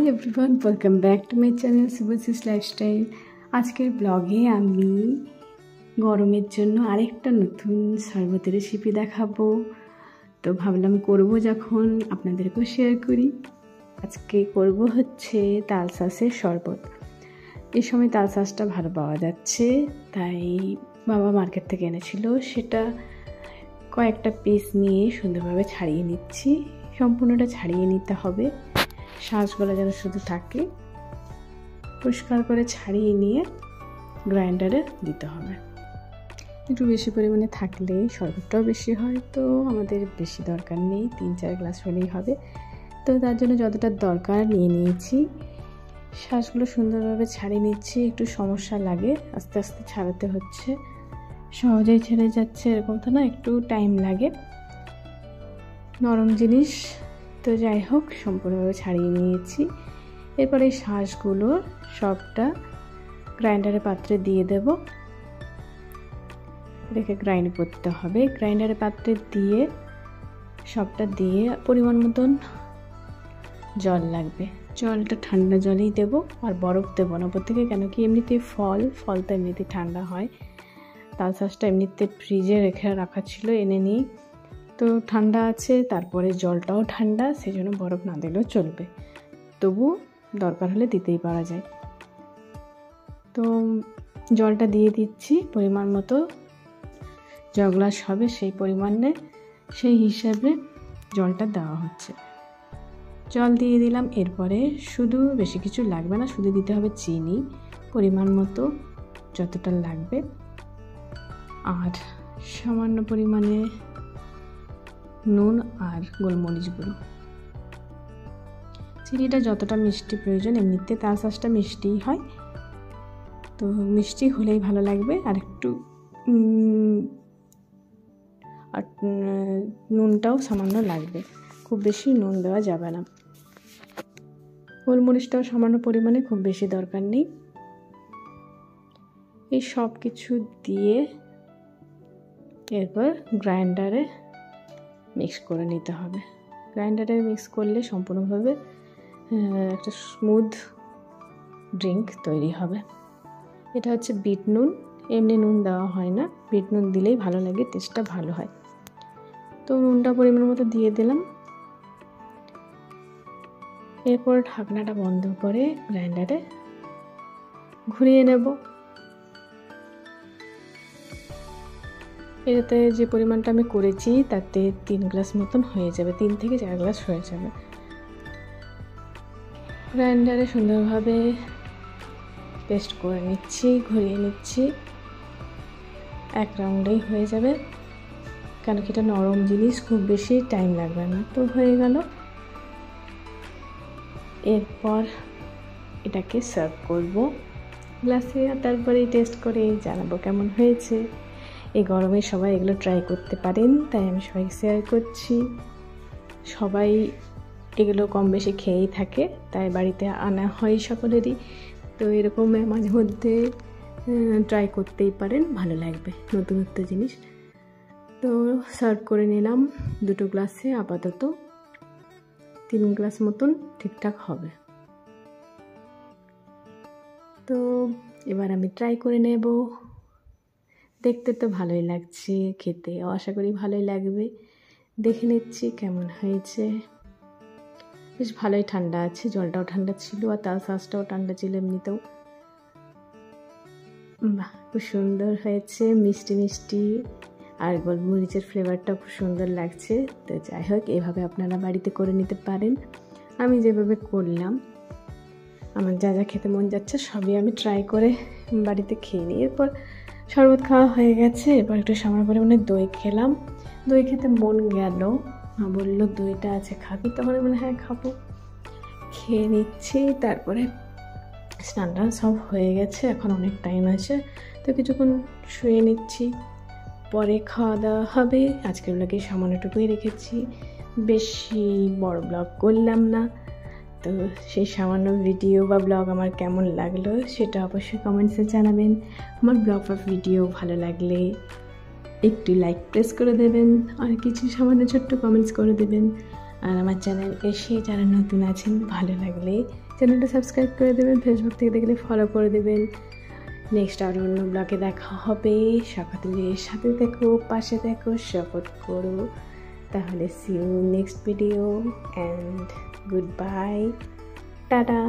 Everyone, welcome back to my channel Subhashree's lifestyle. আজকের ব্লগে আমি গরমের জন্য আরেকটা নতুন শরবতের রেসিপি দেখাবো। তো ভাবলাম করব যখন আপনাদেরকেও শেয়ার করি। আজকে করব হচ্ছে তালশাঁসের শরবত। এই সময় তালশাঁসটা ভালো পাওয়া যাচ্ছে, তাই বাবা মার্কেট থেকে এনেছিল। সেটা কয়েকটা পিস নিয়ে সুন্দরভাবে ছাড়িয়ে নিচ্ছি। সম্পূর্ণটা ছাড়িয়ে নিতে হবে, শাঁসগুলো যেন শুধু থাকে। পরিষ্কার করে ছাড়িয়ে নিয়ে গ্রাইন্ডারে দিতে হবে। একটু বেশি পরিমাণে থাকলে শরবতটাও বেশি হয়, তো আমাদের বেশি দরকার নেই, 3-4 গ্লাস হলেই হবে। তো তার জন্য যতটা দরকার নিয়ে নিয়েছি। শাঁসগুলো সুন্দরভাবে ছাড়িয়ে নিচ্ছি। একটু সমস্যা লাগে, আস্তে আস্তে ছাড়াতে হচ্ছে। সহজেই ছেড়ে যাচ্ছে এরকম তো না, একটু টাইম লাগে, নরম জিনিস। তো যাই হোক, সম্পূর্ণভাবে ছাড়িয়ে নিয়েছি। এরপরে এই শাঁসগুলো সবটা গ্রাইন্ডারের পাত্রে দিয়ে দেব, রেখে গ্রাইন্ড করতে হবে। গ্রাইন্ডারের পাত্রে দিয়ে সবটা দিয়ে পরিমাণ মতন জল লাগবে। জলটা ঠান্ডা জলেই দেব, আর বরফ দেবো না ওপর থেকে, কেন কি এমনিতে ফল তো এমনিতে ঠান্ডা হয়। তালশাঁসটা এমনিতে ফ্রিজে রাখা ছিল, এনে নিই। তো ঠান্ডা আছে, তারপরে জলটাও ঠান্ডা, সেই জন্য বরফ না দিলেও চলবে, তবু দরকার হলে দিতেই পারা যায়। তো জলটা দিয়ে দিচ্ছি পরিমাণ মতো, য গ্লাস হবে সেই পরিমাণে, সেই হিসাবে জলটা দেওয়া হচ্ছে। জল দিয়ে দিলাম। এরপরে শুধু বেশি কিছু লাগবে না, শুধু দিতে হবে চিনি পরিমাণ মতো, যতটা লাগবে, আর সামান্য পরিমাণে নুন আর গোলমরিচ গুঁড়ো। চিনিটা যতটা মিষ্টি প্রয়োজন, এমনিতে তালশাঁসটা মিষ্টিই হয়, তো মিষ্টি হলেই ভালো লাগবে। আর একটু আর নুনটাও সামান্য লাগবে, খুব বেশি নুন দেওয়া যাবে না। গোলমরিচটাও সামান্য পরিমাণে, খুব বেশি দরকার নেই। এই সব কিছু দিয়ে এরপর গ্রাইন্ডারে মিক্স করে নিতে হবে। গ্রাইন্ডারে মিক্স করলে সম্পূর্ণভাবে একটা স্মুথ ড্রিঙ্ক তৈরি হবে। এটা হচ্ছে বিট নুন, এমনি নুন দেওয়া হয় না, বিট নুন দিলেই ভালো লাগে, টেস্টটা ভালো হয়। তো নুনটা পরিমাণ মতো দিয়ে দিলাম। এরপর ঢাকনাটা বন্ধ করে গ্রাইন্ডারে ঘুরিয়ে নেব। এটাতে যে পরিমাণটা আমি করেছি তাতে 3 গ্লাস মতন হয়ে যাবে, 3 থেকে 4 গ্লাস হয়ে যাবে। গ্রাইন্ডারে সুন্দরভাবে পেস্ট করে নিচ্ছি, ঘুরিয়ে নিচ্ছি, এক রাউন্ডেই হয়ে যাবে, কেন কি এটা নরম জিনিস, খুব বেশি টাইম লাগবে না। তো হয়ে গেল। এরপর এটাকে সার্ভ করব গ্লাসে, আর তারপরে টেস্ট করে জানাবো কেমন হয়েছে। এই গরমে সবাই এগুলো ট্রাই করতে পারেন, তাই আমি সবাইকে শেয়ার করছি। সবাই এগুলো কম বেশি খেয়েই থাকে, তাই বাড়িতে আনা হয় সকলেরই। তো এরকম মাঝে মধ্যে ট্রাই করতেই পারেন, ভালো লাগবে, নতুনত্ব জিনিস। তো সার্ভ করে নিলাম 2 গ্লাসে, আপাতত 3 গ্লাস মতন ঠিকঠাক হবে। তো এবার আমি ট্রাই করে নেব। দেখতে তো ভালোই লাগছে, খেতেও আশা করি ভালোই লাগবে। দেখে নিচ্ছি কেমন হয়েছে। বেশ ভালোই ঠান্ডা আছে, জলটাও ঠান্ডা ছিল, আর তালশাঁসটাও ঠান্ডা ছিল এমনিতেও। বাহ, খুব সুন্দর হয়েছে, মিষ্টি মিষ্টি, আর গোলমরিচের ফ্লেভারটাও খুব সুন্দর লাগছে। তো যাই হোক, এভাবে আপনারা বাড়িতে করে নিতে পারেন। আমি যেভাবে করলাম, আমার যা যা খেতে মন যাচ্ছে সবই আমি ট্রাই করে বাড়িতে খেয়ে নিই। এরপর শরবত খাওয়া হয়ে গেছে, এরপর একটু সামান্য পরিমাণে দই খেলাম। দই খেতে মন গেল, মা বললো দইটা আছে খাবি, তখন আমি হ্যাঁ খাবো, খেয়ে নিচ্ছি। তারপরে স্নান টান সব হয়ে গেছে, এখন অনেক টাইম আছে, তো কিছুক্ষণ শুয়ে নিচ্ছি, পরে খাওয়া দাওয়া হবে। আজকের ব্লগে সামান্যটুকুই রেখেছি, বেশি বড় ব্লগ করলাম না। তো সেই সামান্য ভিডিও বা ব্লগ আমার কেমন লাগলো সেটা অবশ্যই কমেন্টসে জানাবেন। আমার ব্লগ বা ভিডিও ভালো লাগলে একটি লাইক প্রেস করে দেবেন, আর কিছু সামান্য ছোট্ট কমেন্টস করে দেবেন। আর আমার চ্যানেল এসে যারা নতুন আছেন, ভালো লাগলে চ্যানেলটা সাবস্ক্রাইব করে দেবেন, ফেসবুক থেকে দেখলে ফলো করে দেবেন। নেক্সট আর অন্য ব্লগে দেখা হবে। সকলের সাথে দেখো, পাশে দেখো, সাপোর্ট করো। তাহলে see you next video and good bye, tata.